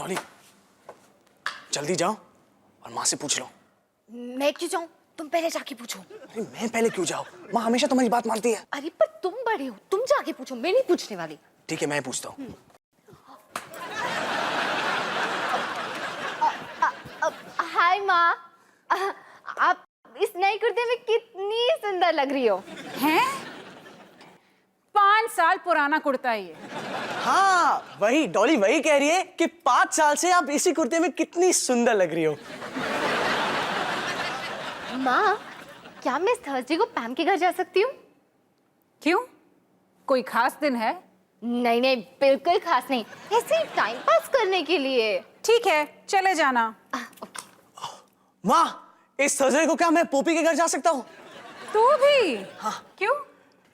डॉली जल्दी जाओ और माँ से पूछ लो। मैं क्यों जाऊँ? तुम पहले जाके पूछो। अरे मैं पहले क्यों जाऊँ? माँ हमेशा तुम्हारी बात मानती है। अरे पर तुम बड़े हो, तुम जाके पूछो, मैं नहीं पूछने वाली। ठीक है मैं पूछता हूँ। हाय माँ, आप इस नए कुर्ते में कितनी सुंदर लग रही हो। हैं? 5 साल पुराना कुर्ता है ये। हाँ वही डॉली वही कह रही है कि 5 साल से आप इसी कुर्ते में कितनी सुंदर लग रही हो। माँ, क्या मैं इस थर्सडे को पैम के घर जा सकती हूँ? क्यों? कोई खास दिन है? नहीं नहीं, बिल्कुल खास नहीं, ऐसे ही टाइम पास करने के लिए। ठीक है, चले जाना। ओके। माँ इस थर्सडे को क्या मैं पोपी के घर जा सकता हूँ? तू भी? हाँ। क्यों?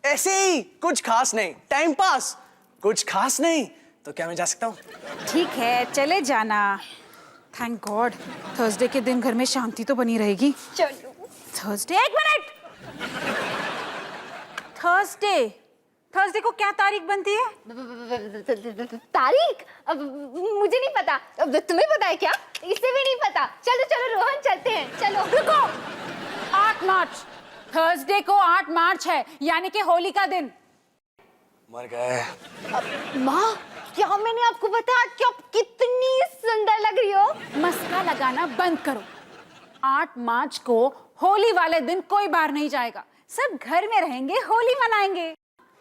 ऐसे ही, कुछ खास नहीं, टाइम पास। कुछ खास नहीं तो क्या मैं जा सकता हूँ? ठीक है, चले जाना। थैंक गॉड, थर्सडे के दिन घर में शांति तो बनी रहेगी। चलो। Thursday, 1 minute. थर्सडे को क्या तारीख बनती है? तारीख? अब मुझे नहीं पता, अब तुम्हें पता है क्या? इसे भी नहीं पता। चलो चलो रोहन, चलते हैं, चलो। रुको, 8 मार्च। थर्सडे को 8 मार्च है, यानी कि होली का दिन। मर गए। माँ, क्या मैंने आपको बताया कि आप कितनी सुंदर लग रही हो? मस्का लगाना बंद करो। 8 मार्च को होली वाले दिन कोई बाहर नहीं जाएगा, सब घर में रहेंगे, होली मनाएंगे।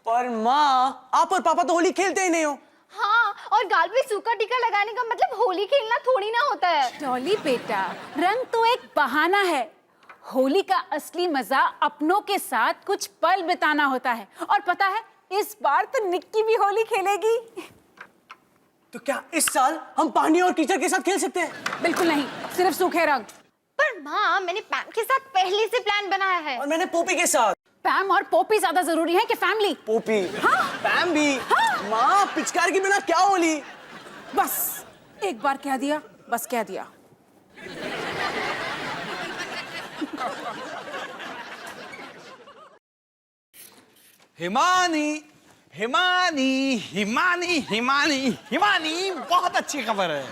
पर माँ आप और पापा तो होली खेलते ही नहीं हो। हाँ, और गाल पे सूखा टीका लगाने का मतलब होली खेलना थोड़ी ना होता है। डॉली बेटा, रंग तो एक बहाना है। होली का असली मजा अपनों के साथ कुछ पल बिताना होता है। और पता है, इस बार तो निक्की भी होली खेलेगी। तो क्या इस साल हम पांडे और टीचर के साथ खेल सकते हैं? बिल्कुल नहीं, सिर्फ सूखे रंग। पर माँ, मैंने पैम के साथ पहले से प्लान बनाया है। और मैंने पोपी के साथ। पैम और पोपी ज्यादा जरूरी है कि फैमिली? पोपी, हाँ? पैम भी। हाँ? माँ पिचकार के बिना क्या होली? बस एक बार कह दिया, बस कह दिया। हिमानी हिमानी हिमानी हिमानी हिमानी, बहुत अच्छी खबर है।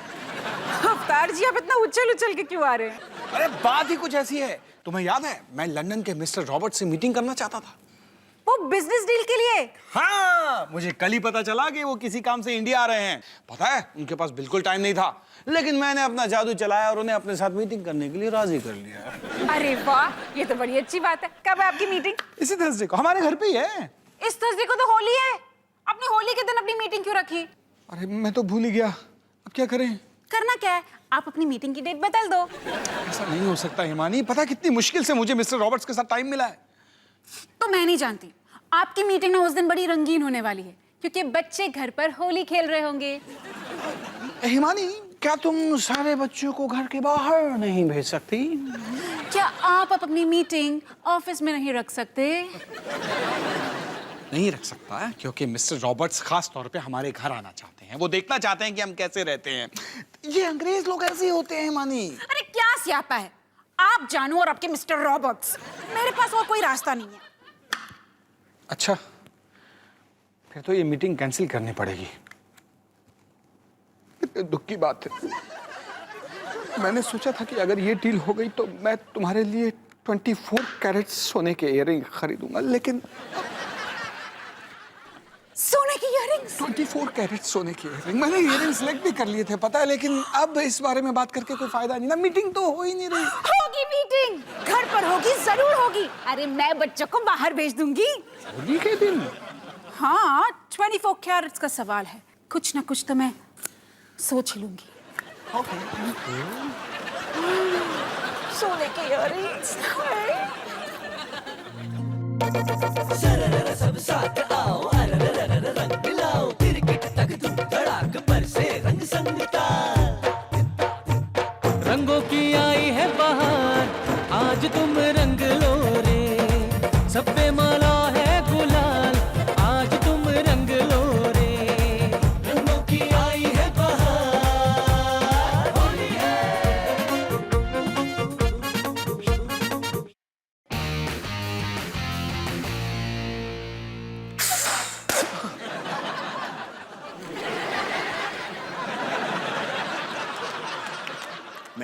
अवतार जी, आप इतना उछल उछल के क्यों आ रहे हैं? अरे बात ही कुछ ऐसी है, तुम्हें याद है मैं लंदन के मिस्टर रॉबर्ट से मीटिंग करना चाहता था। वो बिजनेस डील के लिए? हाँ, मुझे कल ही पता चला कि वो किसी काम से इंडिया आ रहे हैं। पता है, उनके पास बिल्कुल टाइम नहीं था, लेकिन मैंने अपना जादू चलाया और उन्हें अपने साथ मीटिंग करने के लिए राजी कर लिया। अरे वाह, ये तो बड़ी अच्छी बात है। कब है आपकी मीटिंग? इसी थर्सडे को, हमारे घर पे ही है। इस थर्सडे को तो होली है। अपनी होली के दिन अपनी मीटिंग क्यों रखी? अरे मैं तो भूल ही गया, अब क्या करें? करना क्या है, आप अपनी मीटिंग की डेट बदल दो। ऐसा नहीं हो सकता हिमानी, पता कितनी मुश्किल से मुझे मिस्टर रॉबर्ट्स के साथ टाइम मिला है। तो मैं नहीं जानती, आपकी मीटिंग ना उस दिन बड़ी रंगीन होने वाली है, क्योंकि बच्चे घर पर होली खेल रहे होंगे। हिमानी, क्या तुम सारे बच्चों को घर के बाहर नहीं भेज सकती? क्या आप अपनी मीटिंग ऑफिस में नहीं रख सकते? नहीं रख सकता है, क्योंकि मिस्टर रॉबर्ट्स खास तौर पे हमारे घर आना चाहते हैं। वो देखना चाहते हैं कि हम कैसे रहते हैं। ये अंग्रेज लोग ऐसे ही होते हैं मानी। अरे क्या स्यापा है, आप जानो और आपके मिस्टर रॉबर्ट्स। मेरे पास और कोई रास्ता नहीं है। अच्छा, फिर तो ये मीटिंग कैंसिल करनी पड़ेगी। कितने दुख की बात है। मैंने सोचा था कि अगर ये डील हो गई तो मैं तुम्हारे लिए 24 कैरेट सोने के इयररिंग खरीदूंगा, लेकिन सोने की इयररिंग्स? 24 कैरेट सोने की इयररिंग। मैंने इयररिंग सिलेक्ट भी कर लिए थे, पता है, लेकिन अब इस बारे में बात करके कोई फायदा नहीं ना, मीटिंग तो हो ही नहीं रही। होगी मीटिंग, घर पर होगी, जरूर होगी। अरे मैं बच्चों को बाहर भेज दूंगी। होली के दिन? हाँ, 24 कैरेट्स का सवाल है, कुछ ना कुछ तो मैं सोच लूंगी। सोने के इयररिंग्स। सब साथ आओ, रंग लाओ, तिरकिट तक तुम धड़ाक पर से रंग संगता। रंगों की आई है बहार, आज तुम रंग लो रे। सब पे माला है गुलाल, आज तुम रंग लो रे। रंगों की आई है बहार, होली है।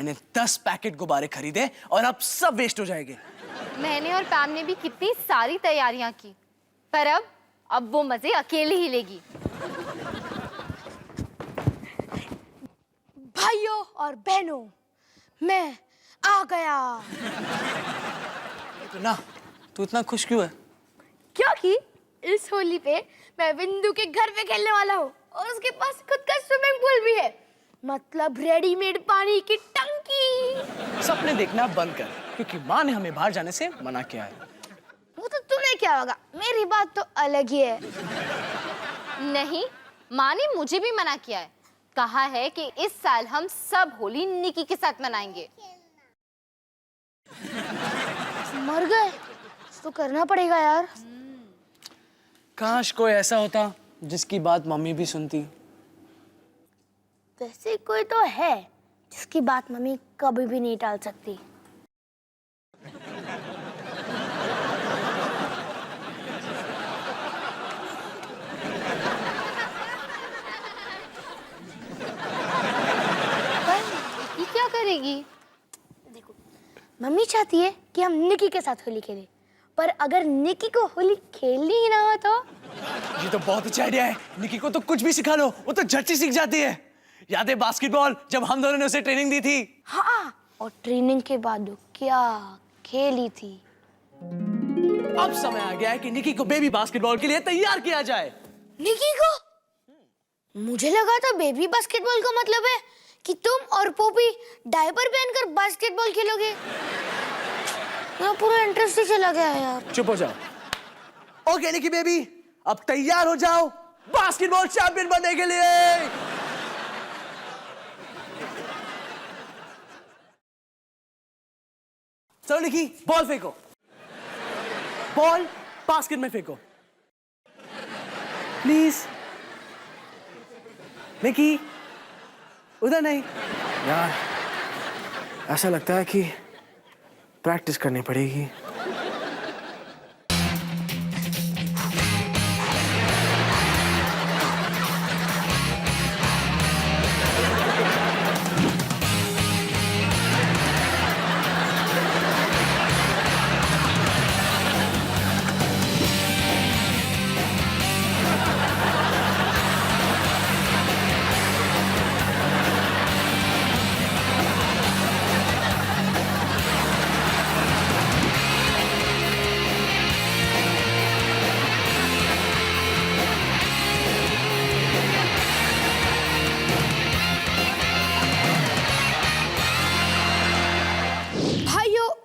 मैंने 10 पैकेट गुब्बारे खरीदे और अब सब वेस्ट हो जाएंगे। मैंने और पैम ने भी कितनी सारी तैयारियां की, पर अब वो मजे अकेले ही लेगी। भाइयों और बहनों, मैं आ गया। तो ना, तू इतना खुश क्यों है? क्योंकि इस होली पे मैं बिंदु के घर पे खेलने वाला हूँ और उसके पास खुद का स्विमिंग पूल भी है, मतलब रेडीमेड पानी की टंकी। सपने देखना बंद कर, क्योंकि माँ ने हमें बाहर जाने से मना किया है। वो तो तुम्हें क्या होगा, मेरी बात तो अलग ही है। नहीं, माँ ने मुझे भी मना किया है। कहा है कि इस साल हम सब होली निकी के साथ मनाएंगे। मर गए तो करना पड़ेगा यार। काश कोई ऐसा होता जिसकी बात मम्मी भी सुनती। वैसे कोई तो है जिसकी बात मम्मी कभी भी नहीं टाल सकती। ये क्या करेगी? देखो, मम्मी चाहती है कि हम निकी के साथ होली खेलें, पर अगर निकी को होली खेलनी ही ना हो तो? ये तो बहुत अच्छा आइडिया है। निकी को तो कुछ भी सिखा लो, वो तो झट से सीख जाती है। याद है बास्केटबॉल, जब हम दोनों ने उसे ट्रेनिंग दी थी? हाँ, और ट्रेनिंग के बाद वो क्या खेली थी। अब समय आ गया है कि निकी को बेबी बास्केटबॉल के लिए तैयार किया जाए। निकी को? मुझे लगा था बेबी बास्केटबॉल का मतलब है कि तुम और पोपी डायपर पहनकर बास्केटबॉल खेलोगे। मेरा पूरा इंटरेस्ट ही चला गया यार। चुप हो जाओ। ओके निकी बेबी, अब तैयार हो जाओ बास्केटबॉल चैंपियन बनने के लिए। चलो निकी, बॉल फेंको। बॉल बास्केट में फेंको प्लीज। निकी, उधर नहीं यार, ऐसा लगता है कि प्रैक्टिस करनी पड़ेगी।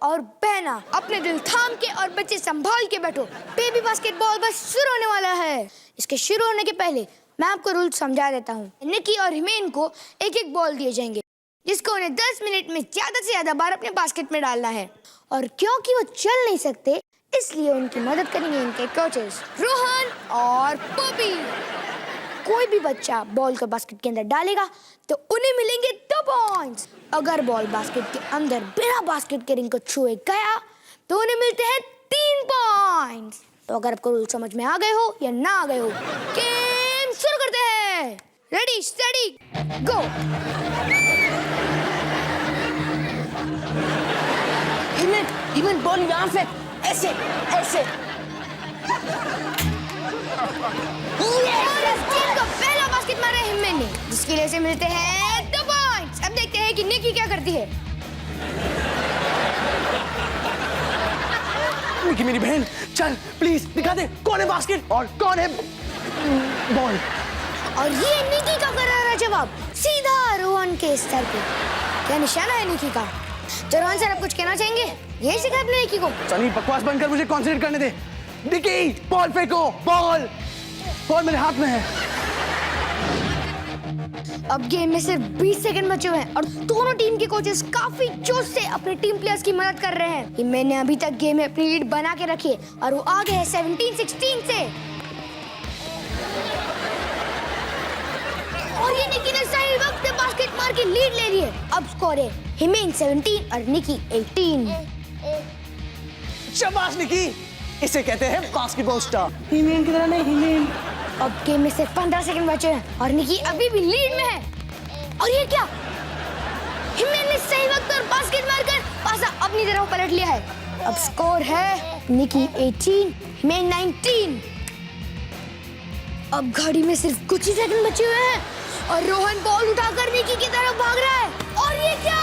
और बहना, अपने दिल थाम के और बच्चे संभाल के बैठो। बेबी बास्केटबॉल बस शुरू होने वाला है। इसके शुरू होने के पहले मैं आपको रूल समझा देता हूँ। निकी और हिमेन को एक एक बॉल दिए जाएंगे, जिसको उन्हें 10 मिनट में ज्यादा से ज्यादा बार अपने बास्केट में डालना है। और क्योंकि वो चल नहीं सकते, इसलिए उनकी मदद करेंगे इनके कोचेस रोहन और पोपी। कोई भी बच्चा बॉल को बास्केट के अंदर डालेगा तो उन्हें मिलेंगे 2 पॉइंट्स। अगर बॉल बास्केट के अंदर बिना बास्केट के रिंग को छुए गया तो उन्हें मिलते हैं 3 पॉइंट्स। तो अगर आपको रूल समझ में आ गए हो या ना आ गए हो, गेम शुरू करते हैं। रेडी स्टडी गो। हिमेन बॉल यहाँ से ऐसे ऐसे। टीम का पहला बास्केट मारा हिमेन ने, जिसके लिए से मिलते हैं 2 पॉइंट्स। अब देखते हैं कि निकी क्या करती है। निकी मेरी बहन, चल प्लीज दिखा दे कौन है बास्केट और कौन है बॉल। और ये निकी का करारा जवाब सीधा रोहन के स्तर पे। क्या निशाना है निकी का? तो रोहन सर, आप कुछ कहना चाहेंगे? यही सिखा अपने निकी को। चलिए बकवास बंद कर, मुझे कंसंट्रेट करने दे। निकी बॉल फेंको, बॉल बॉल मेरे हाथ में है। अब गेम में सिर्फ 20 सेकंड बचे हुए हैं और दोनों टीम के कोचेस काफी जोश से अपने टीम प्लेयर्स की मदद कर रहे हैं। मैंने अभी तक गेम में अपनी लीड बना के रखी है और वो आगे है 17-16 से। और ये निकी ने सही वक्त पे बास्केट मार के लीड ले ली है। अब स्कोर है हिमेन 17 और निकी 18। शाबाश निकी, इसे कहते हैं बास्केटबॉल स्टार। हिमेन की तरह नहीं, हिमेन। अब गेम में सिर्फ 15 सेकंड बचे हैं और निकी अभी भी लीड में है। और ये क्या? हिमेन ने सही वक्त पर बास्केट मारकर पासा अपनी तरफ पलट लिया है। अब स्कोर है निकी 18, हिमेन 19। अब घड़ी में सिर्फ कुछ ही सेकंड बचे हुए हैं और रोहन बॉल उठाकर निकी की तरफ भाग रहा है। और ये क्या?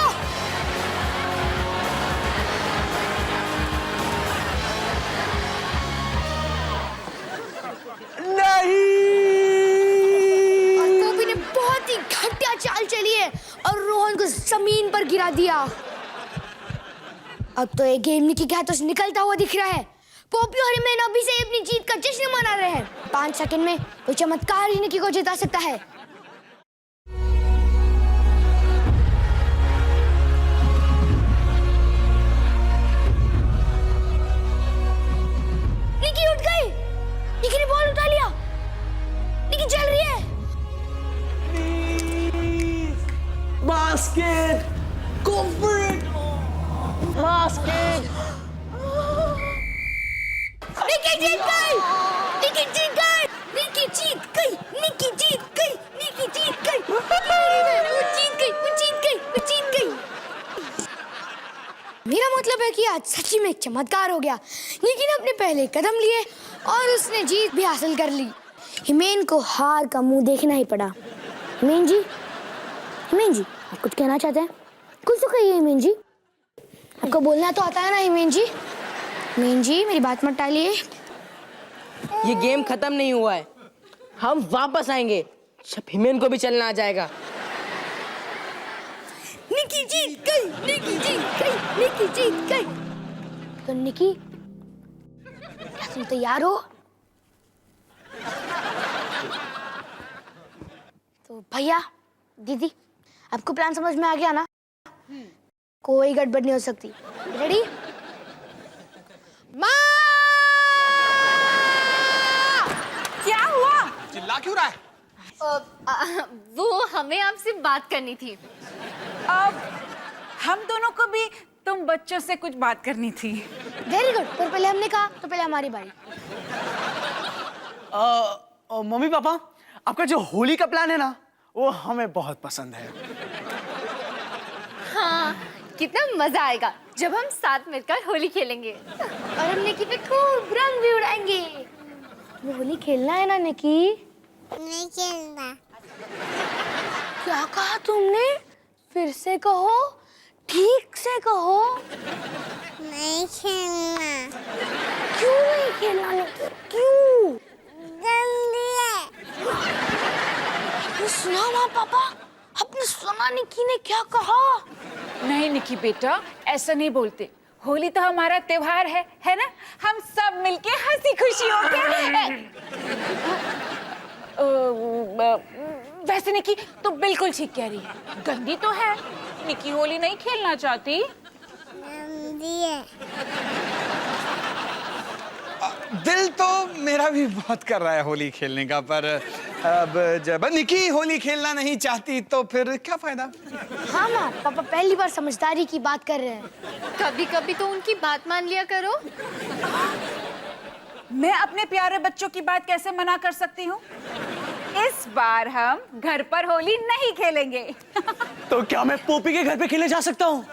नहीं। और पोपी ने बहुत ही घटिया चाल चली है और रोहन को जमीन पर गिरा दिया। अब तो ये गेम निकी के हाथों से निकलता हुआ दिख रहा है। पोपी और हिमेन अभी से अपनी जीत का जश्न मना रहे हैं। 5 सेकंड में कोई चमत्कार ही निकी को जिता सकता है। निकी उठ गई। निकी ने बॉल उठा लिया। निकी चल रही है। Basket, go for it, basket. Nikki जीत गई। निकी जीत गई। निकी जीत गई। निकी जीत गई। निकी जीत गई। वो जीत गई। वो जीत गई। वो जीत गई। मेरा मतलब है कि आज सच्ची में एक चमत्कार हो गया। निकी ने अपने पहले कदम लिए और उसने जीत भी हासिल कर ली। हिमेन को हार का मुंह देखना ही पड़ा। हिमेन जी, आप कुछ कहना चाहते हैं? कुछ तो कहिए हिमेन जी। आपको बोलना तो आता है ना हिमेन जी? हिमेन जी मेरी बात मत टालिए। ये गेम खत्म नहीं हुआ है। हम वापस आएंगे जब हिमेन को भी चलना आ जाएगा। निकी जीत गई। निकी जीत गई। निकी जीत गई। तो निकी, क्या तुम तैयार हो? तो भैया, दीदी, आपको प्लान समझ में आ गया ना? कोई गड़बड़ नहीं हो सकती। रेडी? माँ! क्या हुआ? चिल्ला क्यों रहा है? वो हमें आपसे बात करनी थी। अब हम दोनों को भी तुम बच्चों से कुछ बात करनी थी। Very good. पर पहले हमने कहा तो पहले हमारी बारी। मम्मी पापा, आपका जो होली का प्लान है ना, वो हमें बहुत पसंद है। हाँ, कितना मजा आएगा जब हम साथ मिलकर होली खेलेंगे। और हम निकी पे खूब रंग भी उड़ाएंगे। तुम्हें होली खेलना है ना निकी? नहीं खेलना। क्या कहा तुमने? फिर से कहो, ठीक से कहो। नहीं खेलना। क्यों नहीं खेलना निकी? क्यों? गंदी है। आपने सुना माँ पापा? आपने सुना निकी ने क्या कहा? नहीं निकी बेटा, ऐसा नहीं बोलते। होली तो हमारा त्योहार है ना? हम सब मिलके हंसी खुशी होके वैसे निकी तो बिल्कुल ठीक कह रही है। गंदी तो है। निकी होली नहीं खेलना चाहती। गंदी है। दिल तो मेरा भी बहुत कर रहा है होली खेलने का, पर अब जब निकी होली खेलना नहीं चाहती तो फिर क्या फायदा? हाँ माँ, पापा पहली बार समझदारी की बात कर रहे हैं। कभी कभी तो उनकी बात मान लिया करो। मैं अपने प्यारे बच्चों की बात कैसे मना कर सकती हूँ? इस बार हम घर पर होली नहीं खेलेंगे। तो क्या मैं पोपी के घर पे खेलने जा सकता हूँ?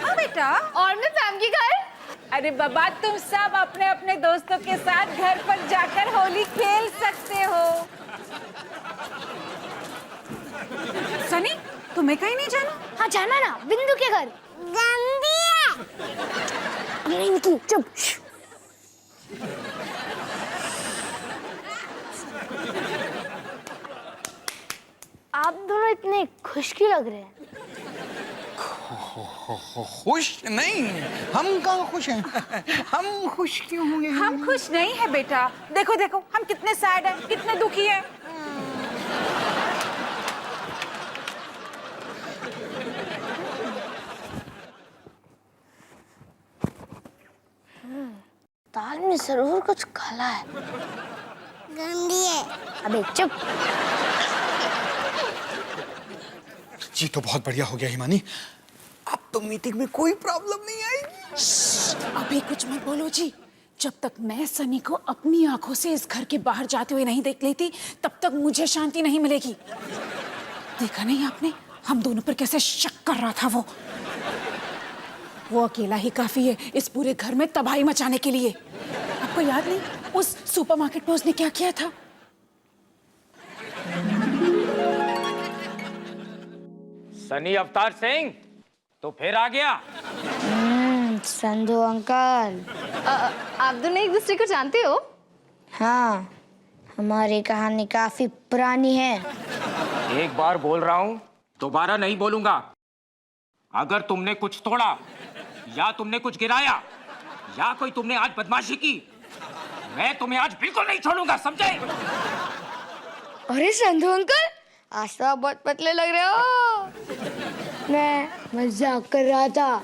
हाँ बेटा। और मैं फैम के घर? अरे बाबा, तुम सब अपने अपने दोस्तों के साथ घर पर जाकर होली खेल सकते हो। सनी, तुम्हें कहीं नहीं जाना? हाँ जाना ना, बिंदु के घर। गंदी है। नहीं निकी, चुप। आप दोनों इतने खुश क्यों लग रहे हैं? खुश नहीं, हम कहाँ खुश हैं? हम खुश क्यों होंगे? हम खुश नहीं है बेटा। देखो देखो, हम कितने सैड हैं, कितने दुखी हैं। दाल में जरूर कुछ काला है। गंदी है। अबे चुप। जी तो बहुत बढ़िया हो गया हिमानी। अब तो मीटिंग में कोई प्रॉब्लम नहीं आएगी। अभी कुछ मत बोलो जी। जब तक मैं सनी को अपनी आंखों से इस घर के बाहर जाते हुए नहीं देख लेती, तब तक मुझे शांति नहीं मिलेगी। देखा नहीं आपने, हम दोनों पर कैसे शक कर रहा था वो अकेला ही काफी है इस पूरे घर में तबाही मचाने के लिए। आपको याद नहीं उस सुपरमार्केट में उसने क्या किया था? सनी अवतार सिंह तो फिर आ गया। संधू अंकल। आप दोनों एक दूसरे को जानते हो? हाँ, हमारी कहानी काफी पुरानी है। एक बार बोल रहा हूं, दोबारा नहीं बोलूंगा। अगर तुमने कुछ तोड़ा या तुमने कुछ गिराया या कोई तुमने आज बदमाशी की, मैं तुम्हें आज बिल्कुल नहीं छोड़ूंगा, समझे? अरे संधू अंकल, आज तो आप बहुत पतले लग रहे हो। मैं मजाक कर रहा था।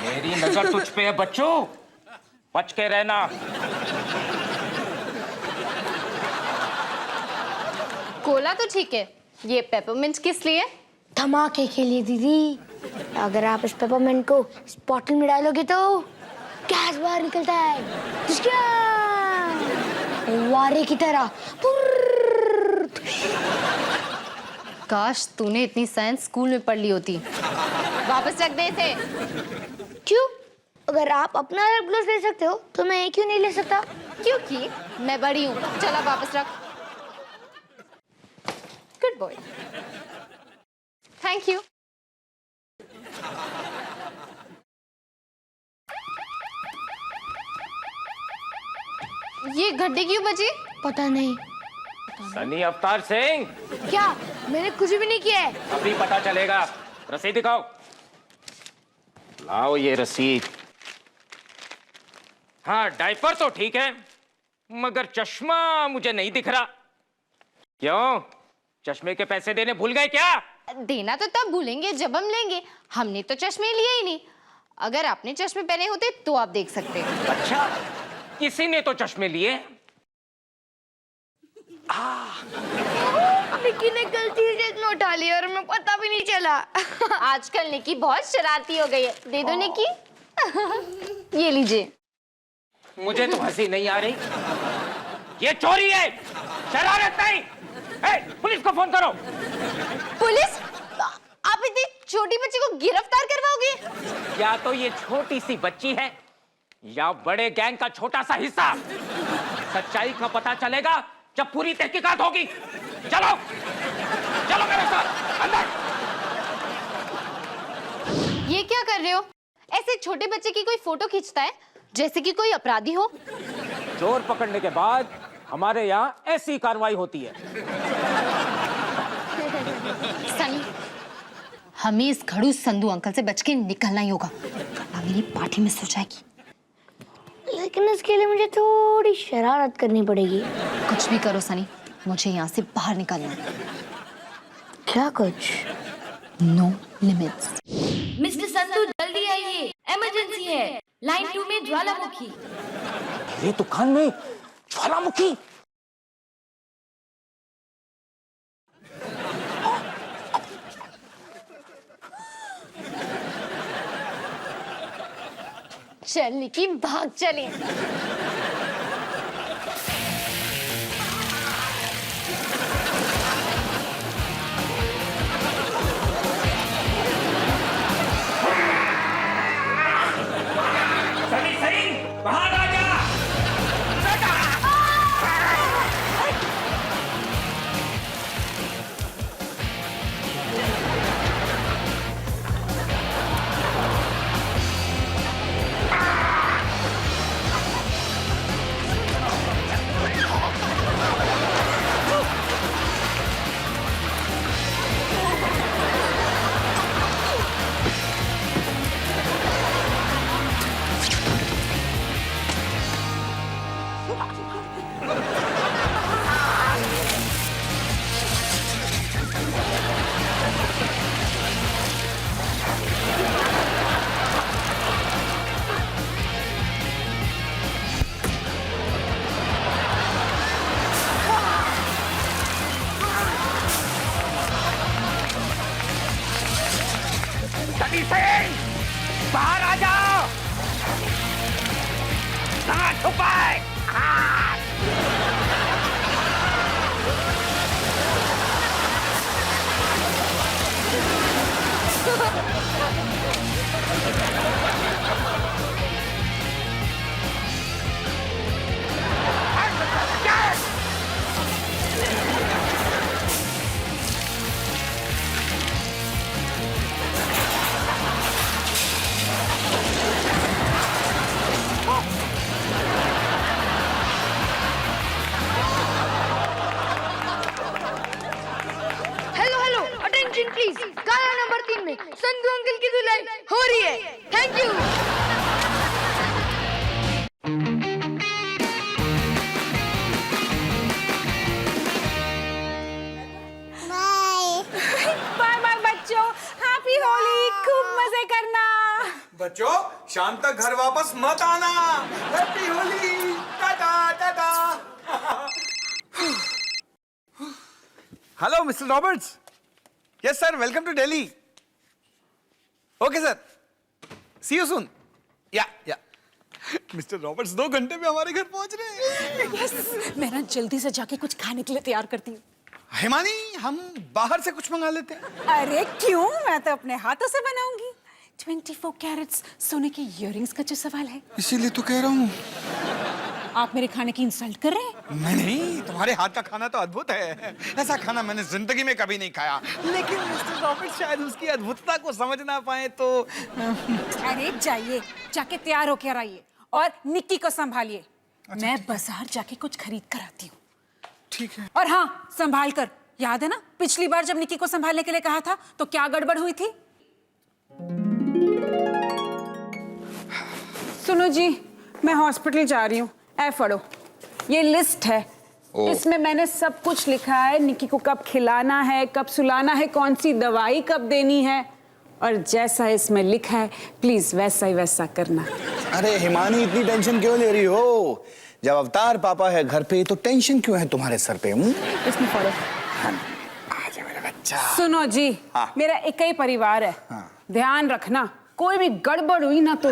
मेरी नजर तुझ पे है बच्चों, बच के रहना। कोला तो ठीक है, ये पेपरमिंट किस लिए? धमाके के लिए दीदी। अगर आप इस पेपरमिंट को इस बॉटल में डालोगे तो गैस बाहर निकलता है, वारे की तरह। काश तूने इतनी साइंस स्कूल में पढ़ ली होती। वापस रख दे थे। क्यों? अगर आप अपना लिप ग्लॉस ले सकते हो तो मैं क्यों नहीं ले सकता? क्योंकि मैं बड़ी हूँ। चला वापस रख। Good boy. Thank you. ये घड्डी क्यों बची? पता नहीं। सनी अवतार सिंह, क्या? मैंने कुछ भी नहीं किया है। अभी पता चलेगा। रसीद दिखाओ। लाओ ये रसीद। हाँ, डायपर तो ठीक है, मगर चश्मा मुझे नहीं दिख रहा। क्यों? चश्मे के पैसे देने भूल गए क्या? देना तो तब भूलेंगे जब हम लेंगे। हमने तो चश्मे लिए ही नहीं। अगर आपने चश्मे पहने होते तो आप देख सकते। अच्छा, किसी ने तो चश्मे लिए। निकी ने गलती से चश्मा उठा लिया और मैं पता भी नहीं चला। आजकल निकी बहुत शरारती हो गई है। दे दो निकी। ये लीजिए। मुझे तो हंसी नहीं आ रही। ये चोरी है, शरारत नहीं। पुलिस को फोन करो। पुलिस? आप इतनी छोटी बच्ची को गिरफ्तार करवाओगे? या तो ये छोटी सी बच्ची है या बड़े गैंग का छोटा सा हिस्सा। सच्चाई का पता चलेगा जब पूरी तहकीकात होगी। चलो चलो मेरे साथ अंदर। ये क्या कर रहे हो? ऐसे छोटे बच्चे की कोई फोटो खींचता है जैसे कि कोई अपराधी हो? चोर पकड़ने के बाद हमारे यहाँ ऐसी कार्रवाई होती है। सनी, हमें इस खड़ूस संधू अंकल से बच के निकलना ही होगा, वरना मेरी पार्टी मिस हो जाएगी। लेकिन इसके लिए मुझे थोड़ी शरारत करनी पड़ेगी। कुछ भी करो सनी, मुझे यहाँ से बाहर निकलना है। क्या कुछ? No limits. मिस्टर संधू, जल्दी आइए, इमरजेंसी है। लाइन 2 में ज्वालामुखी। ये दुकान में ज्वालामुखी? चल निकी, भाग चले। सनी सनी, बाहर आ जा। सनी सिंह, बाहर आ जाओ। कहाँ छुपा है? शाम तक घर वापस मत आना। Happy Holi. Tata tata. Hello mister Roberts. Yes sir, welcome to Delhi. Okay sir, see you soon. Yeah mister Roberts 2 घंटे में हमारे घर पहुंच रहे हैं। यस, मैं ना जल्दी से जाके कुछ खाने के लिए तैयार करती हूँ। हिमानी, हम बाहर से कुछ मंगा लेते हैं। अरे क्यों, मैं तो अपने हाथों से बनाऊंगी। 24 कैरेट्स सोने के इयररिंग्स का जो सवाल है, इसीलिए तो कह रहा हूँ। आप मेरे खाने की इंसल्ट कर रहे हैं। नहीं, तुम्हारे हाथ का खाना तो अद्भुत है। ऐसा खाना मैंने जिंदगी में कभी नहीं खाया। लेकिन मिस्टर रॉबर्ट शायद उसकी अद्भुतता को समझ ना पाए तो। अरे जाइए, जाके तैयार होकर आइए और निक्की को संभालिए। मैं बाजार जाके कुछ खरीद कर आती हूँ। ठीक है। और हाँ, संभाल कर। याद है ना पिछली बार जब निक्की को संभालने के लिए कहा था तो क्या गड़बड़ हुई थी? सुनो जी, मैं हॉस्पिटल जा रही हूँ। ऐ फड़ो, ये लिस्ट है। इसमें मैंने सब कुछ लिखा है। निक्की को कब खिलाना है, कब सुलाना है, कौन सी दवाई कब देनी है, और जैसा इसमें लिखा है प्लीज वैसा ही वैसा करना। अरे हिमानी, इतनी टेंशन क्यों ले रही हो? जब अवतार पापा है घर पे तो टेंशन क्यों है तुम्हारे सर पे? इसमें फड़ो। आजा मेरा बच्चा। सुनो जी, हाँ। मेरा एक ही परिवार है। हाँ। ध्यान रखना, कोई भी गड़बड़ हुई ना तो,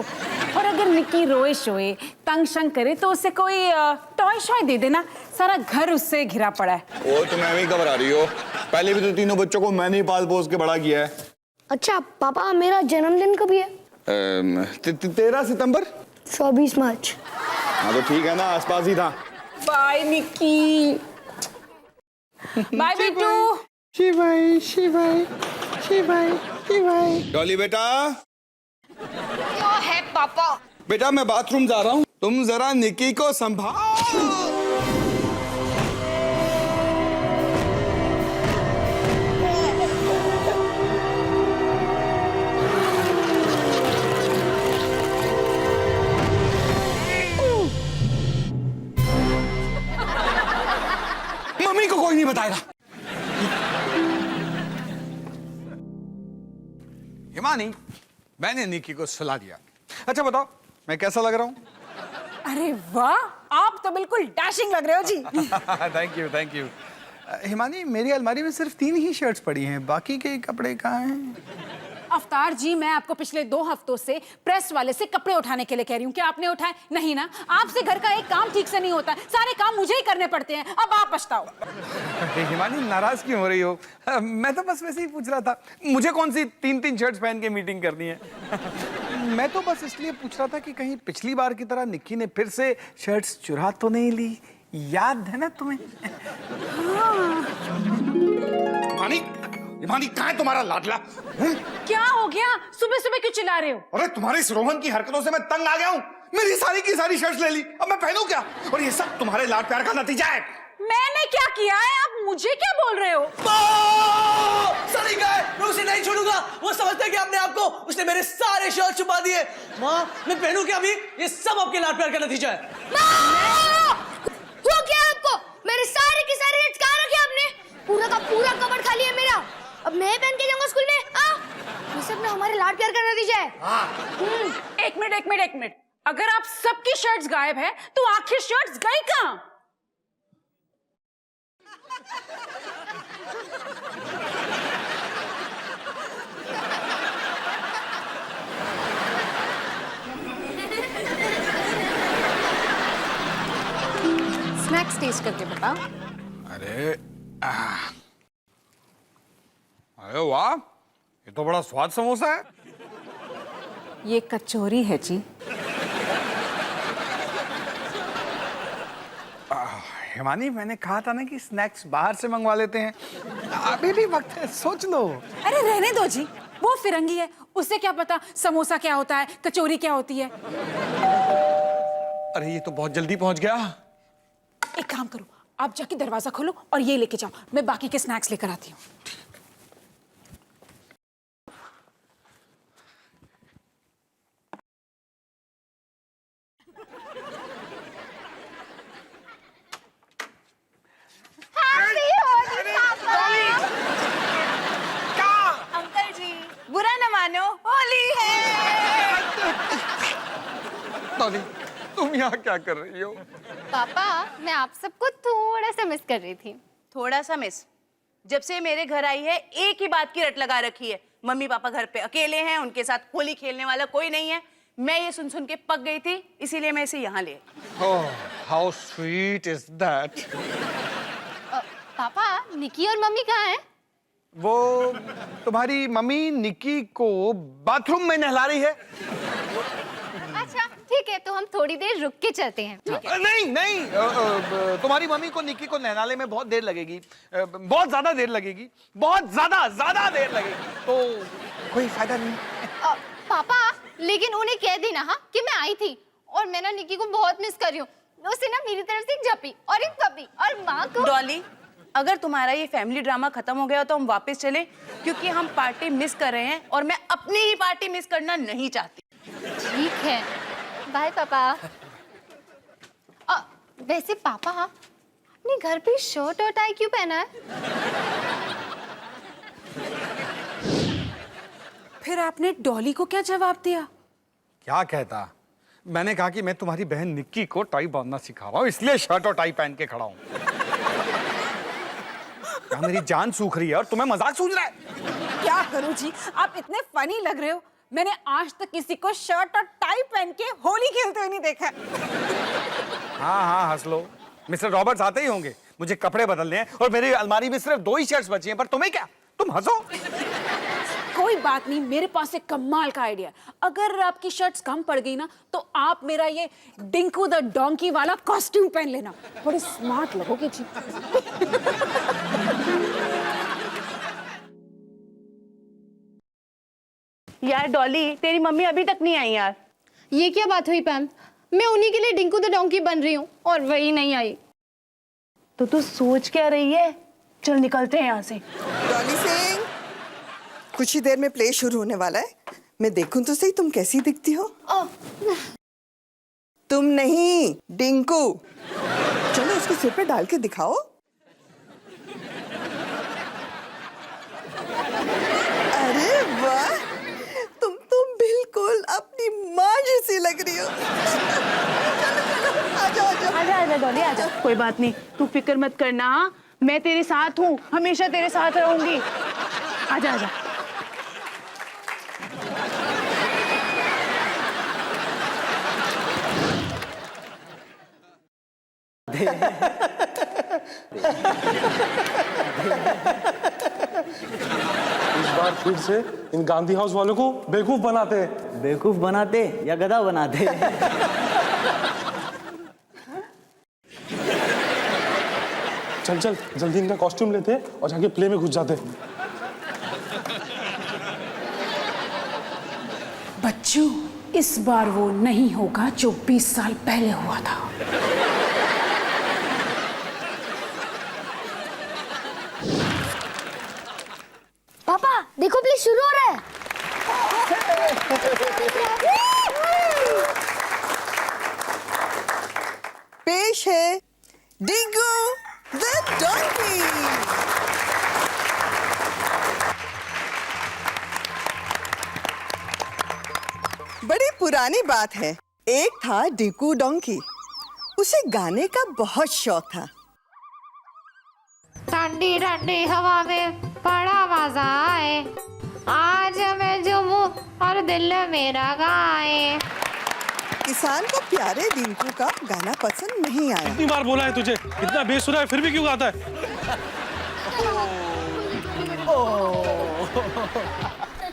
और अगर निक्की रोए शोए तंग शंग करे तो उसे कोई टॉय शॉय दे देना। सारा घर उससे घिरा पड़ा है। वो तो मैं भी घबरा रही हो। पहले भी तो तीनों बच्चों को मैंने ही पाल पोस के बड़ा किया है। अच्छा पापा, मेरा जन्मदिन कभी है? 13 सितंबर। 24 मार्च। हाँ तो ठीक है ना, आसपास ही था। बाय निक्की। बाय बिट्टू। शिवाय शिवाय शिवाय शिवाय। डॉली बेटा। क्या है पापा? बेटा मैं बाथरूम जा रहा हूँ, तुम जरा निक्की को संभाल। मम्मी को कोई नहीं बताएगा। हिमानी, मैंने निक्की को सुला दिया। अच्छा बताओ, मैं कैसा लग रहा हूँ? अरे वाह, आप तो बिल्कुल डैशिंग लग रहे हो जी। Thank you thank you. Himani, मेरी अलमारी में सिर्फ 3 ही शर्ट्स पड़ी हैं, बाकी के कपड़े कहाँ हैं? अवतार जी, मैं आपको पिछले 2 हफ्तों से प्रेस वाले से कपड़े उठाने के लिए कह रही हूँ। क्या आपने उठाए? नहीं ना। आपसे घर का एक काम ठीक से नहीं होता, सारे काम मुझे ही करने पड़ते हैं। अब आप पछताओ। हिमानी, नाराज क्यों हो रही हो? मैं तो बस वैसे ही पूछ रहा था। मुझे कौन सी 3-3 शर्ट्स पहन के मीटिंग करनी है? मैं तो बस इसलिए पूछ रहा था कि कहीं पिछली बार की तरह निक्की ने फिर से शर्ट्स चुरा तो नहीं ली। याद है ना तुम्हें? हिमानी, कहाँ है तुम्हारा लाडला? क्या हो गया? सुबह सुबह क्यों चिल्ला रहे हो? अरे तुम्हारी इस रोहन की हरकतों से मैं तंग आ गया हूँ। मेरी सारी की सारी शर्ट्स ले ली, अब मैं पहनूं क्या? और ये सब तुम्हारे लाड प्यार का नतीजा है। मैंने क्या किया है? आप मुझे क्या बोल रहे हो? सनी का है, मैं उसे नहीं छोड़ूंगा। वो समझता है कि अपने आप को उसने मेरे सारे शर्ट छुपा दिए। माँ, मैं पहनूं क्या अभी? ये सब आपके लाड प्यार का नतीजा है। हुआ क्या आपको? मेरे सारे के सारे शर्ट्स कहाँ रखे आपने? पूरा का पूरा कबर्ड खाली है मेरा। अब मैं पहन के जाऊंगा स्कूल में? ये सब ना हमारे लाड प्यार का नतीजा है। एक मिनट। अगर आप सबकी शर्ट्स गायब है तो आखिर शर्ट्स गई कहाँ? स्नैक्स टेस्ट करके बताओ। अरे वाह, ये तो बड़ा स्वाद समोसा है। ये कचौरी है जी। हिमानी, मैंने कहा था ना कि स्नैक्स बाहर से मंगवा लेते हैं। अभी भी वक्त है, सोच लो। अरे रहने दो जी, वो फिरंगी है, उससे क्या पता समोसा क्या होता है, कचौरी क्या होती है। अरे ये तो बहुत जल्दी पहुंच गया। एक काम करो, आप जाके दरवाजा खोलो और ये लेके जाओ, मैं बाकी के स्नैक्स लेकर आती हूँ। अंकल जी, बुरा न मानो, होली है। डॉली, तुम यहाँ क्या कर रही हो? पापा, मैं आप सबको थोड़ा सा मिस कर रही थी। थोड़ा सा मिस? जब से मेरे घर आई है एक ही बात की रट लगा रखी है, मम्मी पापा घर पे अकेले हैं, उनके साथ होली खेलने वाला कोई नहीं है। मैं ये सुन सुन के पक गई थी, इसीलिए मैं इसे यहाँ ले। Oh, how sweet is that? पापा, निकी और मम्मी कहाँ हैं? वो तुम्हारी मम्मी निकी को बाथरूम में नहला रही है। अच्छा ठीक है, तो हम थोड़ी देर रुक के चलते हैं। ठीक है? नहीं नहीं, तुम्हारी मम्मी को निकी को नहलाने में बहुत देर लगेगी, बहुत ज्यादा देर लगेगी, बहुत ज्यादा देर लगेगी, तो कोई फायदा नहीं। पापा, लेकिन उन्हें कह देना हाँ कि मैं आई थी और मैं ना निकी को बहुत मिस कर रही हूँ। उसे ना मेरी तरफ से एक झप्पी और एक पप्पी और माँ को। डॉली, अगर तुम्हारा ये फैमिली ड्रामा खत्म हो गया तो हम वापस चलें, क्योंकि हम पार्टी मिस कर रहे हैं और मैं अपनी ही पार्टी मिस करना नहीं चाहती। ठीक है, बाय पापा। वैसे पापा, अपने घर पे शर्ट और टाई क्यों पहना है? फिर आपने डॉली को क्या जवाब दिया? क्या कहता? मैंने कहा कि मैं तुम्हारी बहन निक्की को टाई बांधना सिखा रहा हूँ, इसलिए शर्ट और टाई पहन के खड़ा हूँ। क्या मेरी जान सूख रही है और तुम्हें मजाक सूझ रहा है? क्या करूं जी, आप इतने फनी लग रहे हो। मैंने आज तक किसी को शर्ट और टाई पहन के होली खेलते हुए नहीं देखा। हाँ हंस लो, मिस्टर रॉबर्ट्स आते ही होंगे, मुझे कपड़े बदलने हैं और मेरी अलमारी में सिर्फ 2 ही शर्ट्स बची हैं, पर तुम्हें क्या, तुम हंसो। कोई बात नहीं, मेरे पास एक कमाल का आइडिया। अगर आपकी शर्ट्स कम पड़ गई ना, तो आप मेरा ये डिंकू द डोंकी वाला कॉस्ट्यूम पहन लेना, बड़ी स्मार्ट लगोगे जी। यार डॉली, तेरी मम्मी अभी तक नहीं आई यार। ये क्या बात हुई पैम? मैं उन्हीं के लिए डिंकू द डोंकी बन रही हूँ और वही नहीं आई। तो तू सोच क्या रही है? चल निकलते हैं यहाँ से। डॉली सिंह, कुछ ही देर में प्ले शुरू होने वाला है, मैं देखूं तो सही तुम कैसी दिखती हो। तुम नहीं, डिंकू। चलो उसको सिर पे डाल के दिखाओ। अरे वाह, तुम तो बिल्कुल अपनी माँ जैसी लग रही हो। आजा डॉली आजा। कोई बात नहीं, तू फिक्र मत करना, मैं तेरे साथ हूँ, हमेशा तेरे साथ रहूंगी। आजा आजा। इस बार फिर से इन गांधी हाउस वालों को बेवकूफ बनाते हैं। बेवकूफ बनाते या गधा बनाते? चल चल जल्दी इनका कॉस्ट्यूम लेते हैं और जाके प्ले में घुस जाते हैं। बच्चों, इस बार वो नहीं होगा जो 20 साल पहले हुआ था। पापा देखो, प्ले शुरू हो रहा है। पेश है डिंकू द डोंकी। बड़ी पुरानी बात है, एक था डिंकू डोंकी, उसे गाने का बहुत शौक था। ठंडी ठंडी हवा में बड़ा मजा आए, आज मैं झूमूं और दिल मेरा गाए। किसान को प्यारे डिंकू का गाना पसंद नहीं आया। कितनी बार बोला है तुझे, इतना बेसुरा है फिर भी क्यों गाता है?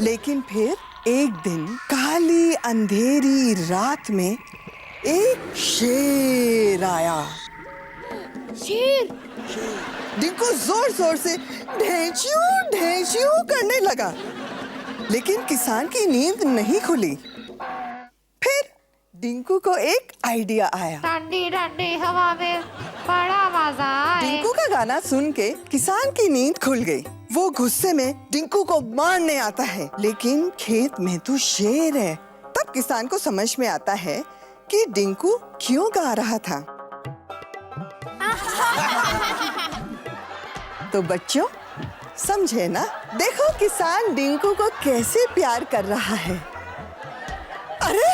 लेकिन फिर एक दिन काली अंधेरी रात में एक शेर आया। शेर? डिंकू जोर जोर से ढेंचू ढेंचू करने लगा, लेकिन किसान की नींद नहीं खुली। फिर डिंकू को एक आइडिया आया। ठंडी ठंडी हवा में बड़ा मजा आए। डिंकू का गाना सुन के किसान की नींद खुल गई। वो गुस्से में डिंकू को मारने आता है, लेकिन खेत में तो शेर है। तब किसान को समझ में आता है कि डिंकू क्यों गा रहा था। तो बच्चों समझे ना, देखो किसान डिंकू को कैसे प्यार कर रहा है। अरे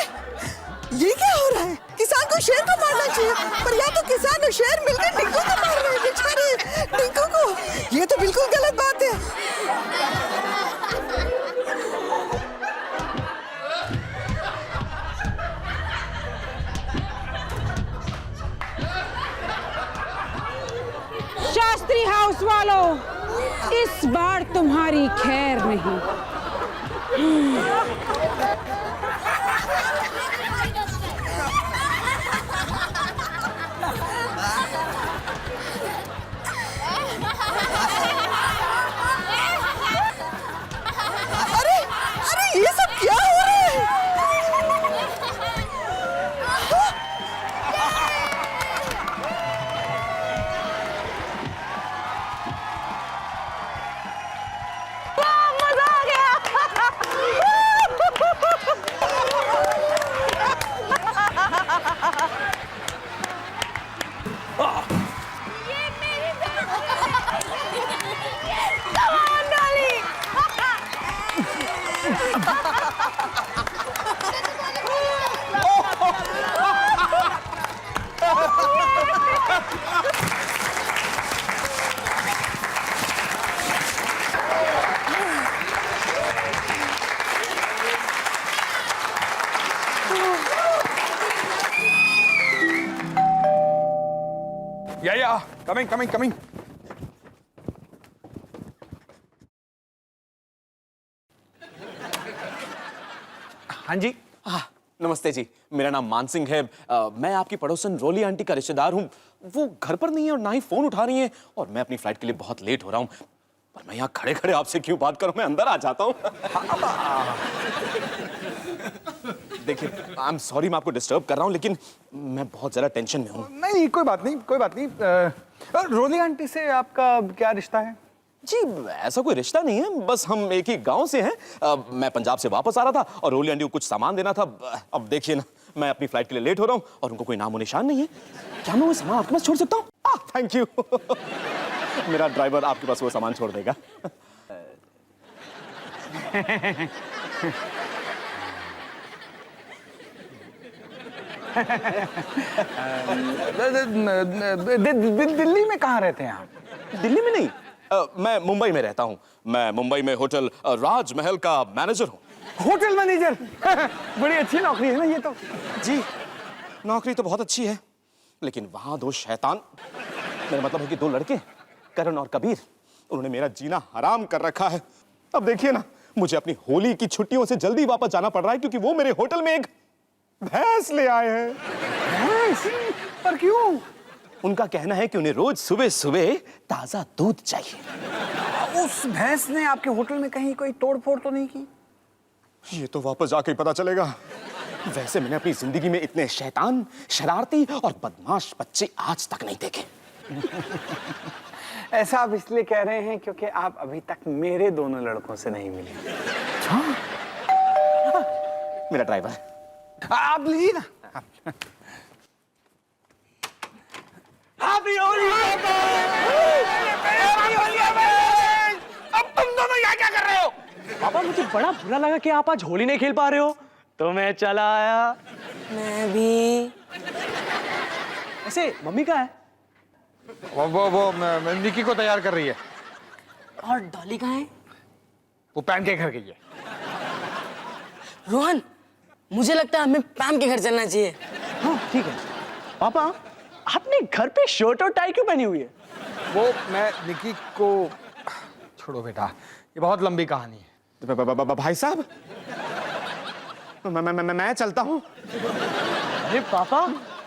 ये क्या हो रहा है? किसान को शेर को मारना चाहिए, पर या तो किसान और शेर मिलकर डिंकू को मार रहे हैं, बेचारे डिंकू को। ये तो बिल्कुल गलत बात है। शास्त्री हाउस वालों, इस बार तुम्हारी खैर नहीं। अरे अरे ये सब क्या हो रहा है? मजा आ गया। या कमिंग कमिंग कमिंग। हाँ जी। नमस्ते जी, मेरा नाम मान सिंह है। मैं आपकी पड़ोसन रोली आंटी का रिश्तेदार हूँ। वो घर पर नहीं है और ना ही फोन उठा रही हैं और मैं अपनी फ्लाइट के लिए बहुत लेट हो रहा हूँ। पर मैं यहाँ खड़े खड़े आपसे क्यों बात करूँ, मैं अंदर आ जाता हूँ। देखिए, आई एम सॉरी मैं आपको डिस्टर्ब कर रहा हूँ, लेकिन मैं बहुत ज्यादा टेंशन में हूँ। नहीं, कोई बात नहीं, कोई बात नहीं। रोली आंटी से आपका क्या रिश्ता है? जी ऐसा कोई रिश्ता नहीं है, बस हम एक ही गांव से हैं। मैं पंजाब से वापस आ रहा था और रोली आंटी को कुछ सामान देना था। अब देखिए ना, मैं अपनी फ्लाइट के लिए लेट हो रहा हूँ और उनको कोई नामो निशान नहीं है। क्या मैं वो सामान आपके पास छोड़ सकता हूँ? Thank you. मेरा ड्राइवर आपके पास वो सामान छोड़ देगा। दिल्ली में कहाँ रहते हैं आप? दिल्ली में नहीं, मैं मुंबई में रहता हूँ। मैं मुंबई में होटल राजमहल का मैनेजर हूँ। Hotel manager? बड़ी अच्छी नौकरी है ना ये तो। जी नौकरी तो बहुत अच्छी है, लेकिन वहां दो शैतान, मेरा मतलब है कि दो लड़के, करण और कबीर, उन्होंने मेरा जीना हराम कर रखा है। अब देखिए ना, मुझे अपनी होली की छुट्टियों से जल्दी वापस जाना पड़ रहा है क्योंकि वो मेरे होटल में एक भैंस ले आए हैं। भैंस? पर क्यों? उनका कहना है कि उन्हें रोज सुबह सुबह ताजा दूध चाहिए। उस भैंस ने आपके होटल में कहीं कोई तोड़फोड़ तो नहीं की? ये तो वापस जाके ही पता चलेगा। वैसे मैंने अपनी जिंदगी में इतने शैतान, शरारती और बदमाश बच्चे आज तक नहीं देखे। ऐसा आप इसलिए कह रहे हैं क्योंकि आप अभी तक मेरे दोनों लड़कों से नहीं मिले। मेरा ड्राइवर, आप लीजिए ना। अब तुम दोनों यहाँ क्या कर रहे हो? पापा मुझे बड़ा बुरा लगा कि आप आज होली नहीं खेल पा रहे हो, तो मैं चला आया। मैं भी। ऐसे मम्मी कहाँ है? वो निकी को तैयार कर रही है। और डॉली कहाँ है? वो पैम के घर गई है। रोहन, मुझे लगता है हमें पैम के घर चलना चाहिए। हाँ ठीक है। पापा आपने घर पे शर्ट और टाई क्यों पहनी हुई है? वो मैं निकी को, छोड़ो बेटा, ये बहुत लंबी कहानी है। भाई साहब, मैं चलता हूँ। अरे पापा,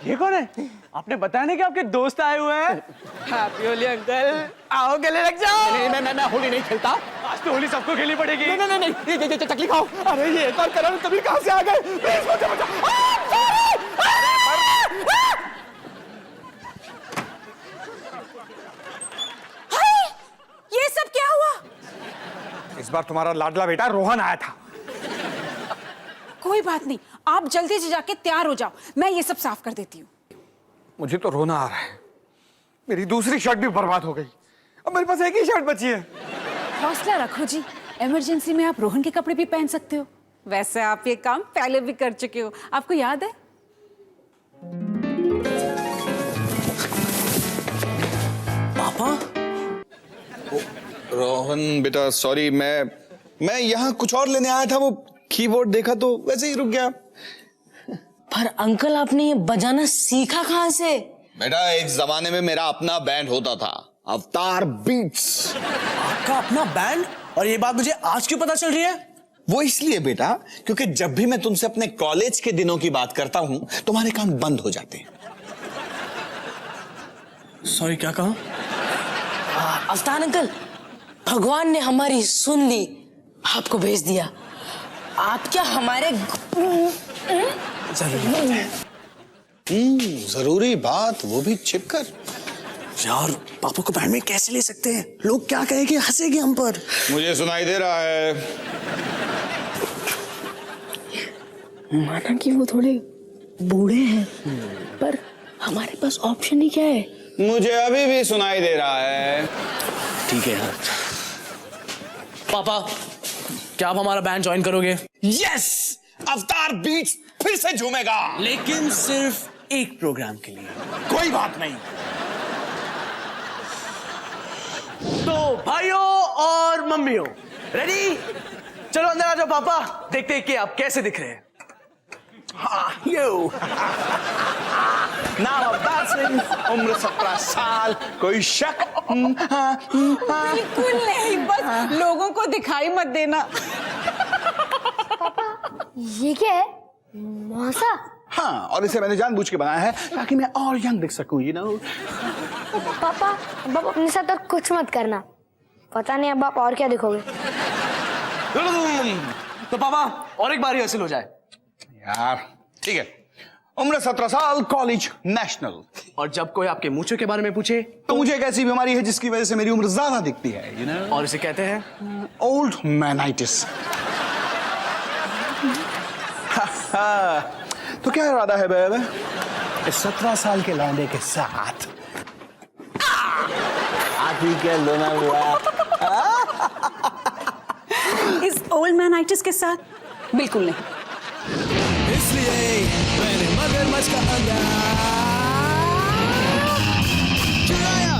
ये कौन है? आपने बताया नहीं कि आपके दोस्त आए हुए हैं? हैप्पी होली अंकल, आओ गले लग जाओ। मैं होली नहीं खेलता। आज तो होली सबको खेलनी पड़ेगी। नहीं, ये तकलीफ आओ। अरे ये एक और करण कबीर कहाँ से आ गए? प्लीज मुझे बचाओ। ये सब क्या हुआ? इस बार तुम्हारा लाडला बेटा रोहन आया था। कोई बात नहीं, आप जल्दी से जाके तैयार हो जाओ, मैं ये सब साफ कर देती हूँ। मुझे तो रोना आ रहा है। मेरी दूसरी शर्ट भी बर्बाद हो गई। अब मेरे पास एक ही शर्ट बची है। हौसला रखो जी, इमरजेंसी में आप रोहन के कपड़े भी पहन सकते हो। वैसे आप ये काम पहले भी कर चुके हो, आपको याद है? मोहन बेटा सॉरी, मैं यहाँ कुछ और लेने आया था, वो कीबोर्ड देखा तो वैसे ही रुक गया। पर अंकल आपने ये बजाना सीखा कहाँ से? बेटा एक जमाने में मेरा अपना बैंड होता था, अवतार बीट्स। आपका अपना बैंड? और ये बात मुझे आज क्यों पता चल रही है? वो इसलिए बेटा क्योंकि जब भी मैं तुमसे अपने कॉलेज के दिनों की बात करता हूं तुम्हारे कान बंद हो जाते हैं। सॉरी, क्या कहा? अवतार अंकल, भगवान ने हमारी सुन ली, आपको भेज दिया। आप क्या हमारे जरूरी बात, वो भी छिपकर। यार पापा को बैंड में कैसे ले सकते हैं? लोग क्या कहेंगे, हंसेंगे हम पर। मुझे सुनाई दे रहा है। माना कि वो थोड़े बूढ़े हैं, पर हमारे पास ऑप्शन ही क्या है? मुझे अभी भी सुनाई दे रहा है। ठीक है यार। पापा, क्या आप हमारा बैंड ज्वाइन करोगे? यस, अवतार बीट्स फिर से झूमेगा, लेकिन सिर्फ एक प्रोग्राम के लिए। कोई बात नहीं। तो भाइयों और मम्मियों, रेडी? चलो अंदर आ जाओ पापा, देखते हैं कि आप कैसे दिख रहे हैं। नाम अवतार सिंह, उम्र 17 साल, कोई शक? बिल्कुल नहीं, बस लोगों को दिखाई मत देना। ये क्या है? मौसा? हाँ, और इसे मैंने जानबूझ के बनाया है ताकि मैं और यंग दिख सकूं, you know? पापा, अब आप अपने साथ और कुछ मत करना, पता नहीं अब आप और क्या दिखोगे। तो पापा और एक बार हासिल हो जाए। यार ठीक है, उम्र 17 साल, कॉलेज नेशनल। और जब कोई आपके मूंछों के बारे में पूछे तो मुझे एक ऐसी बीमारी है जिसकी वजह से मेरी उम्र ज्यादा दिखती है, you know? और इसे कहते हैं ओल्ड मैनाइटिस। तो क्या इरादा है बेबे इस 17 साल के लौंडे के साथ आदमी के लोना हुआ? इस ओल्ड मैनाइटिस के साथ बिल्कुल नहीं। इसलिए मैंने मगरमच्छ का अंडा चुराया।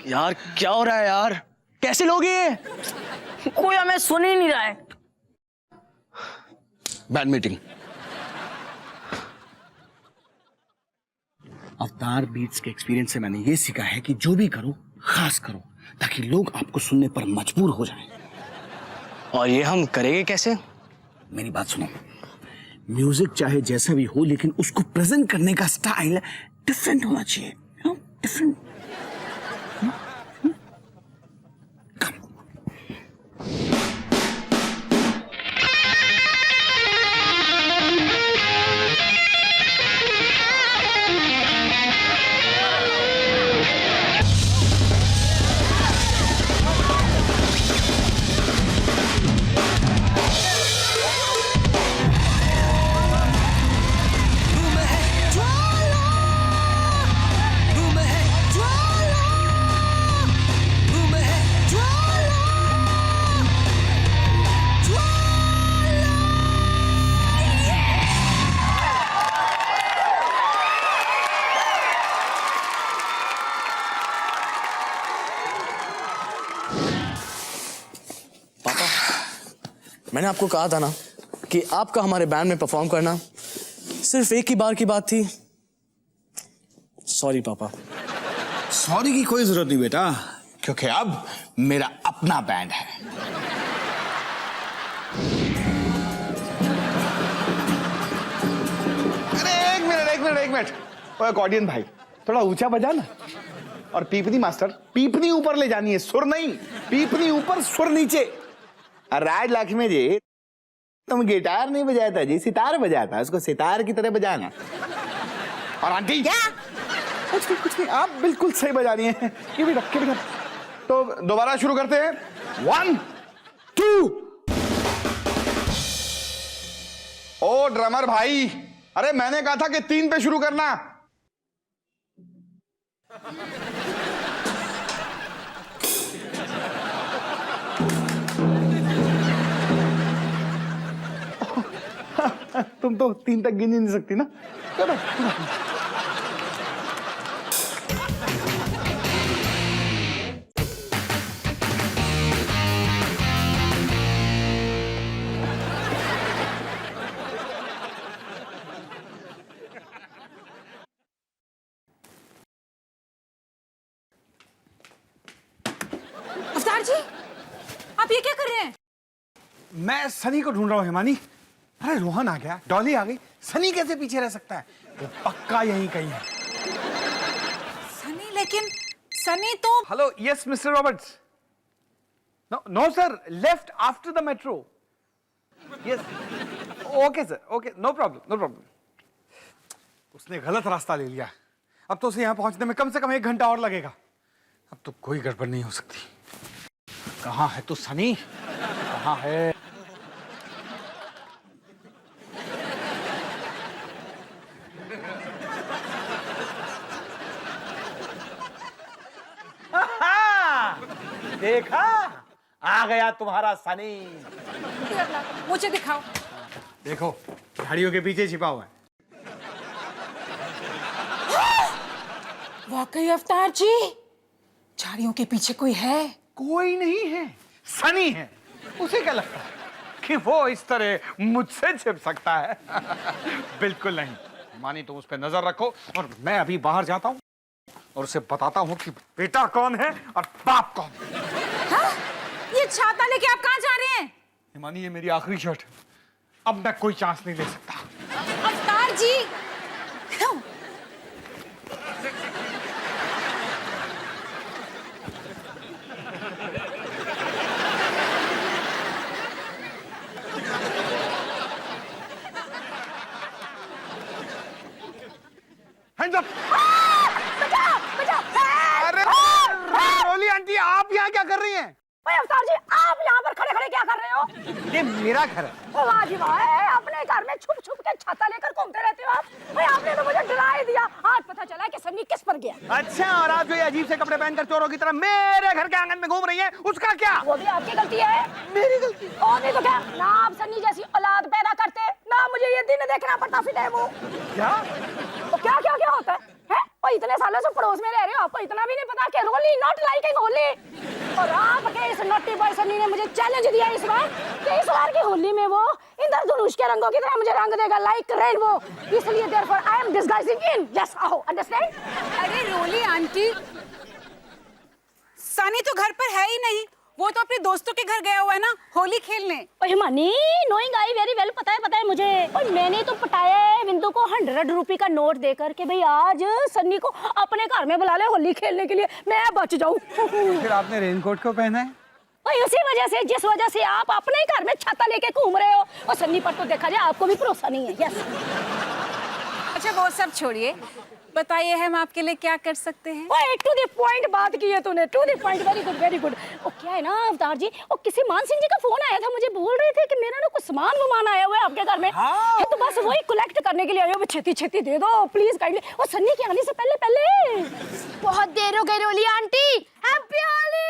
यार क्या हो रहा है यार? कैसे लोग ये? कोई हमें सुन ही नहीं रहा है। Band meeting. अवतार बीट्स के एक्सपीरियंस से मैंने ये सीखा है कि जो भी करो खास करो, ताकि लोग आपको सुनने पर मजबूर हो जाएं। और ये हम करेंगे कैसे? मेरी बात सुनो, म्यूजिक चाहे जैसा भी हो लेकिन उसको प्रेजेंट करने का स्टाइल डिफरेंट होना चाहिए, डिफरेंट। मैंने आपको कहा था ना कि आपका हमारे बैंड में परफॉर्म करना सिर्फ एक ही बार की बात थी। सॉरी पापा। सॉरी की कोई जरूरत नहीं बेटा, क्योंकि अब मेरा अपना बैंड है। अरे एक मिनट ओए अकॉर्डियन भाई, थोड़ा ऊंचा बजा ना। और पीपनी मास्टर, पीपनी ऊपर ले जानी है, सुर नहीं। पीपनी ऊपर सुर नीचे। राज लक्ष्मी जी, तुम गिटार नहीं बजाता जी, सितार बजाता, उसको सितार की तरह बजाना। और आंटी क्या? कुछ नहीं, आप बिल्कुल सही बजा रही हैं। ये भी रख के। तो दोबारा शुरू करते हैं। 1 2। ओ ड्रमर भाई, अरे मैंने कहा था कि 3 पे शुरू करना। तुम तो 3 तक गिन ही नहीं सकती ना। चलो मैं सनी को ढूंढ रहा हूँ हिमानी। अरे रोहन आ गया, डॉली आ गई, सनी कैसे पीछे रह सकता है? वो पक्का यहीं कहीं है। सनी, लेकिन सनी तो hello, yes mister Roberts. No no sir, left after the metro. Yes, okay sir, okay, no problem, no problem. उसने गलत रास्ता ले लिया। अब तो उसे यहाँ पहुंचने में कम से कम 1 घंटा और लगेगा। अब तो कोई गड़बड़ नहीं हो सकती। कहाँ है तू सनी? कहाँ है? देखा, आ गया तुम्हारा सनी। मुझे दिखाओ। देखो, झाड़ियों के पीछे छिपा हुआ है। वाकई अवतार जी, झाड़ियों के पीछे कोई है? कोई नहीं है, सनी है। उसे क्या लगता है कि वो इस तरह मुझसे छिप सकता है? बिल्कुल नहीं। मानी, तुम उस पर नजर रखो और मैं अभी बाहर जाता हूँ और उसे बताता हूँ कि बेटा कौन है और बाप कौन है। हाँ? ये छाता लेके आप कहाँ जा रहे हैं? हिमानी, ये मेरी आखिरी शर्ट है। अब मैं कोई चांस नहीं ले सकता। अवतार जी, क्यों? Hands up! अरे रोली आंटी, आप यहाँ क्या कर रही हैं? अवतार जी, आप यहाँ पर खड़े खड़े क्या कर रहे हो? ये मेरा घर है। वाह जी वाह, अपने घर में छुप छुप के छाता लेकर घूमते रहते हो आप। भाई, आपने तो मुझे डरा ही दिया। आज पता चला कि सन्नी किस पर गया। अच्छा, और आप जो ये अजीब से कपड़े पहनकर चोरों की तरह मेरे घर के आंगन में घूम रही हैं, उसका क्या? वो भी आपकी गलती है। मेरी गलती? और नहीं तो क्या? ना आप सन्नी जैसी औलाद पैदा करते, ना मुझे ये दिन देखना पड़ता। फिर है वो क्या? तो क्या क्या क्या होता है? और इतने सालों से पड़ोस में रह रहे हो, आपको इतना भी नहीं पता कि रोली नॉट लाइकिंग होली। और आपके इस नॉटी बॉय सन्नी ने मुझे चैलेंज दिया इस बार कि इस बार की होली में वो इंद्रधनुष के रंगों की तरह मुझे रंग देगा, लाइक रेनबो। इसलिए therefore I am disguising in. Yes, आओ, अंडरस्टैंड? अरे रोली आंटी, सनी तो घर पर है ही नहीं। वो तो अपने दोस्तों के घर गया हुआ है ना, होली खेलने। ओए Himani, knowing I very well, पता है मुझे। और मैंने तो पटाया है बिंदु को 100 रुपए का नोट देकर कि भाई आज सन्नी को अपने घर में बुला ले होली खेलने के लिए, मैं बच जाऊं। फिर आपने रेनकोट क्यों पहना है? और उसी वजह से, जिस वजह से आप अपने घर में छाता लेके घूम रहे हो, और सन्नी पर तो देखा जाए आपको भी भरोसा नहीं है। यस। अच्छा, वो सब छोड़िए, बताइए हम आपके लिए क्या कर सकते हैं? ओए, टू द पॉइंट बात की है तूने, to the point. Very good, very good. वो क्या है ना अवतार जी, वो किसी मान सिंह जी का फोन आया था, मुझे बोल रहे थे कि मेरा ना कुछ सामान गुमान आया हुआ है आपके घर में। हाँ। तो बस वही कलेक्ट करने के लिए आए हो। छेती छेती दे दो प्लीज, काइंडली। और सन्नी के आने से पहले पहले। बहुत देर हो गई रोली आंटी। हैप्पी होली।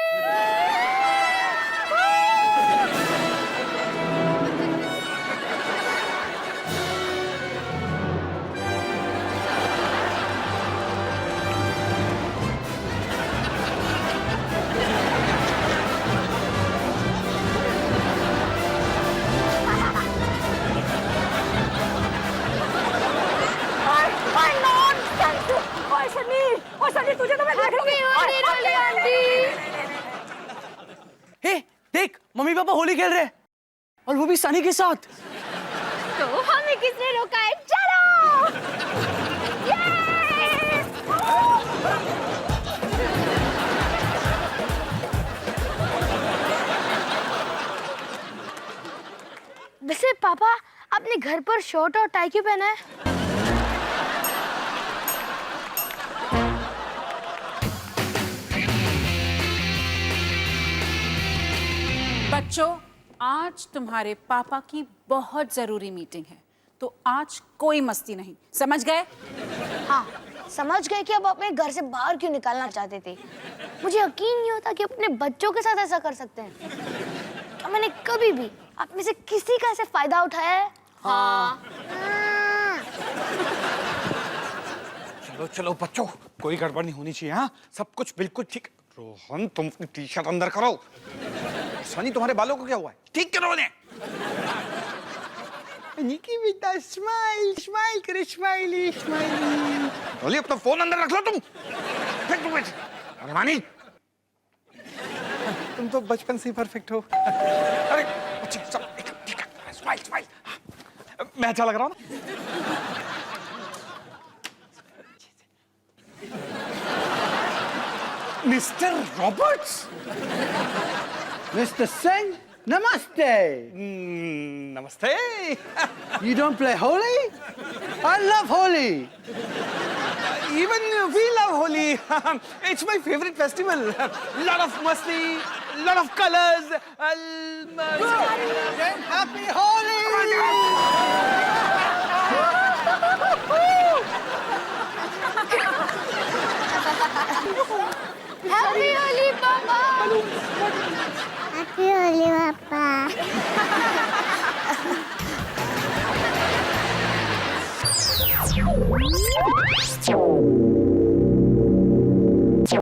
सन्नी, तुझे तो मैं देख लूंगी। रोली आंटी। हे, देख, मम्मी पापा होली खेल रहे हैं और वो भी सनी के साथ। तो हमें किसने रोका है? चलो। वैसे पापा, अपने घर पर शर्ट और टाई क्यों पहना है? बच्चों, आज तुम्हारे पापा की बहुत जरूरी मीटिंग है, तो आज कोई मस्ती नहीं, समझ गए? हाँ, समझ गए कि अब अपने घर से बाहर क्यों निकालना चाहते थे। मुझे यकीन नहीं होता कि अपने बच्चों के साथ ऐसा कर सकते हैं। क्या मैंने कभी भी आप में से किसी का ऐसे फायदा उठाया है? हाँ। चलो चलो बच्चों, कोई गड़बड़ नहीं होनी चाहिए। हाँ, सब कुछ बिल्कुल ठीक। रोहन, तुम अपनी टी शर्ट अंदर करो। सनी, तुम्हारे बालों को क्या हुआ है? ठीक करो उन्हें। निकी बेटा, स्माइल स्माइल करे, स्माइली स्माइली। रोली, अपना फोन अंदर रख लो तुम। अरे मानी, तुम तो बचपन से ही परफेक्ट हो। अरे अच्छा, सब मैं अच्छा लग रहा हूँ ना? Mister Roberts. Mr. Singh, namaste. नमस्ते। You don't play Holi? I love Holi. Even we love Holi. It's my favorite festival. Lot of masti, lot of colors. Then happy Holi. Happy Holi पापा। Happy Holi, Papa.